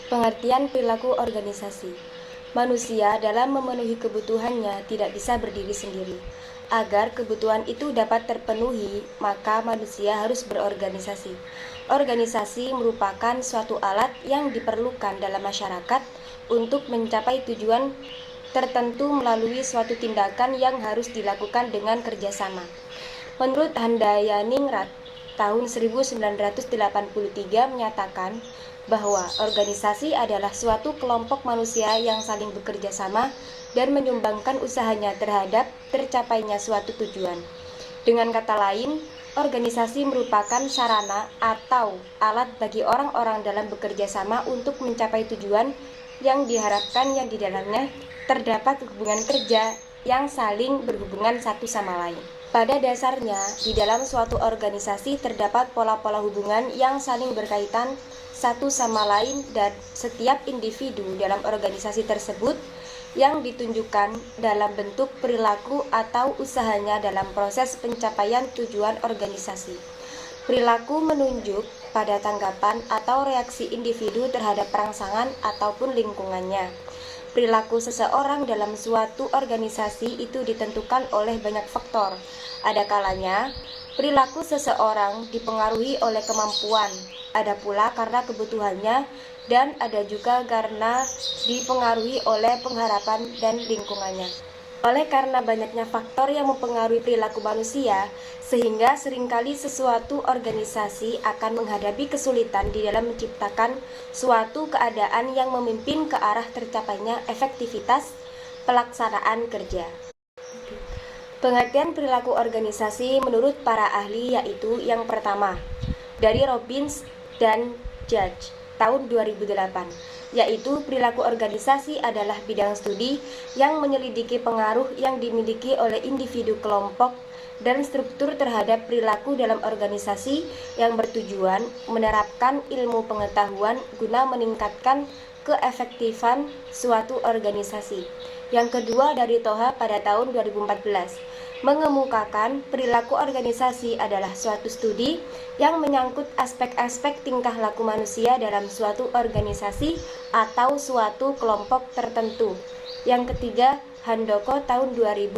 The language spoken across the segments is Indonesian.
Pengertian perilaku organisasi. Manusia dalam memenuhi kebutuhannya tidak bisa berdiri sendiri. Agar kebutuhan itu dapat terpenuhi, maka manusia harus berorganisasi. Organisasi merupakan suatu alat yang diperlukan dalam masyarakat untuk mencapai tujuan tertentu melalui suatu tindakan yang harus dilakukan dengan kerjasama. Menurut Handayaningrat, tahun 1983 menyatakan bahwa organisasi adalah suatu kelompok manusia yang saling bekerja sama dan menyumbangkan usahanya terhadap tercapainya suatu tujuan. Dengan kata lain, organisasi merupakan sarana atau alat bagi orang-orang dalam bekerja sama untuk mencapai tujuan yang diharapkan, yang di dalamnya terdapat hubungan kerja yang saling berhubungan satu sama lain. Pada dasarnya, di dalam suatu organisasi terdapat pola-pola hubungan yang saling berkaitan satu sama lain, dan setiap individu dalam organisasi tersebut yang ditunjukkan dalam bentuk perilaku atau usahanya dalam proses pencapaian tujuan organisasi. Perilaku menunjuk pada tanggapan atau reaksi individu terhadap rangsangan ataupun lingkungannya. Perilaku seseorang dalam suatu organisasi itu ditentukan oleh banyak faktor. Ada kalanya perilaku seseorang dipengaruhi oleh kemampuan, ada pula karena kebutuhannya, dan ada juga karena dipengaruhi oleh pengharapan dan lingkungannya. Oleh karena banyaknya faktor yang mempengaruhi perilaku manusia, sehingga seringkali sesuatu organisasi akan menghadapi kesulitan di dalam menciptakan suatu keadaan yang memimpin ke arah tercapainya efektivitas pelaksanaan kerja. Pengertian perilaku organisasi menurut para ahli yaitu yang pertama, dari Robbins dan Judge tahun 2008, yaitu perilaku organisasi adalah bidang studi yang menyelidiki pengaruh yang dimiliki oleh individu, kelompok, dan struktur terhadap perilaku dalam organisasi yang bertujuan menerapkan ilmu pengetahuan guna meningkatkan keefektifan suatu organisasi. Yang kedua dari Toha pada tahun 2014, mengemukakan perilaku organisasi adalah suatu studi yang menyangkut aspek-aspek tingkah laku manusia dalam suatu organisasi atau suatu kelompok tertentu. Yang ketiga, Handoko tahun 2000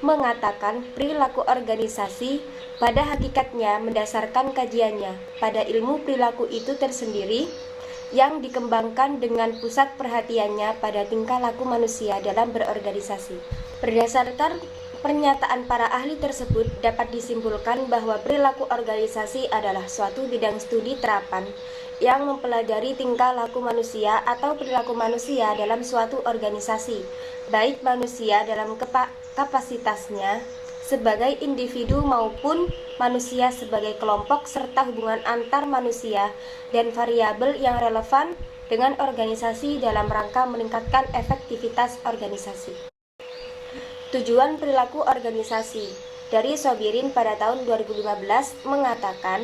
mengatakan perilaku organisasi pada hakikatnya mendasarkan kajiannya pada ilmu perilaku itu tersendiri yang dikembangkan dengan pusat perhatiannya pada tingkah laku manusia dalam berorganisasi. Berdasarkan pernyataan para ahli tersebut, dapat disimpulkan bahwa perilaku organisasi adalah suatu bidang studi terapan yang mempelajari tingkah laku manusia atau perilaku manusia dalam suatu organisasi, baik manusia dalam kapasitasnya sebagai individu maupun manusia sebagai kelompok, serta hubungan antar manusia dan variabel yang relevan dengan organisasi dalam rangka meningkatkan efektivitas organisasi. Tujuan perilaku organisasi dari Sobirin pada tahun 2015 mengatakan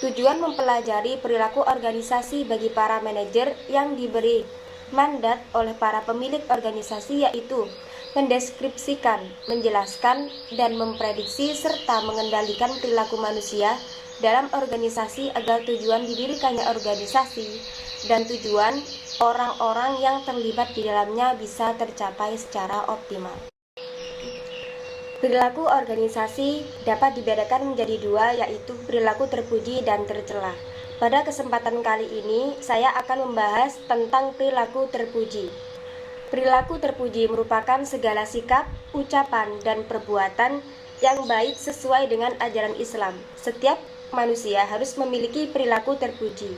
tujuan mempelajari perilaku organisasi bagi para manajer yang diberi mandat oleh para pemilik organisasi, yaitu mendeskripsikan, menjelaskan, dan memprediksi serta mengendalikan perilaku manusia dalam organisasi agar tujuan didirikannya organisasi dan tujuan orang-orang yang terlibat di dalamnya bisa tercapai secara optimal. Perilaku organisasi dapat dibedakan menjadi dua, yaitu perilaku terpuji dan tercela. Pada kesempatan kali ini, saya akan membahas tentang perilaku terpuji. Perilaku terpuji merupakan segala sikap, ucapan, dan perbuatan yang baik sesuai dengan ajaran Islam. Setiap manusia harus memiliki perilaku terpuji.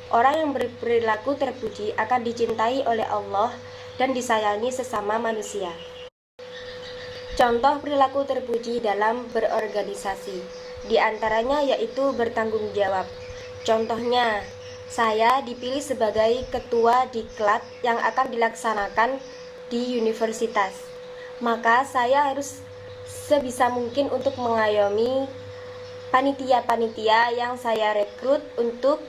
Orang yang berperilaku terpuji akan dicintai oleh Allah dan disayangi sesama manusia. Contoh perilaku terpuji dalam berorganisasi, di antaranya yaitu bertanggung jawab. Contohnya, saya dipilih sebagai ketua diklat yang akan dilaksanakan di universitas. Maka saya harus sebisa mungkin untuk mengayomi panitia-panitia yang saya rekrut untuk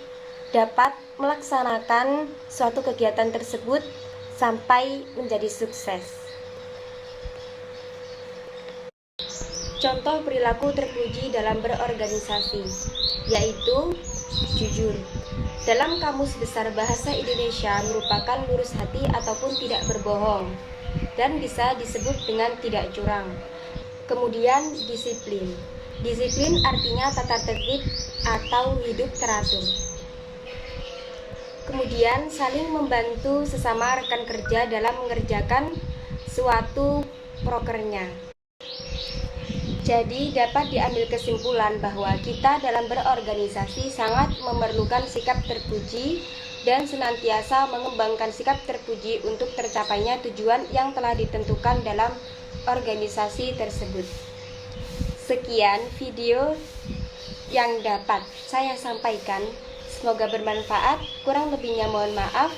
dapat melaksanakan suatu kegiatan tersebut sampai menjadi sukses. Contoh perilaku terpuji dalam berorganisasi, yaitu Jujur. Dalam Kamus Besar Bahasa Indonesia merupakan lurus hati ataupun tidak berbohong, dan bisa disebut dengan tidak curang. Kemudian disiplin. Disiplin artinya tata tertib atau hidup teratur. Kemudian saling membantu sesama rekan kerja dalam mengerjakan suatu prokernya. Jadi dapat diambil kesimpulan bahwa kita dalam berorganisasi sangat memerlukan sikap terpuji dan senantiasa mengembangkan sikap terpuji untuk tercapainya tujuan yang telah ditentukan dalam organisasi tersebut. Sekian video yang dapat saya sampaikan. Semoga bermanfaat. Kurang lebihnya mohon maaf.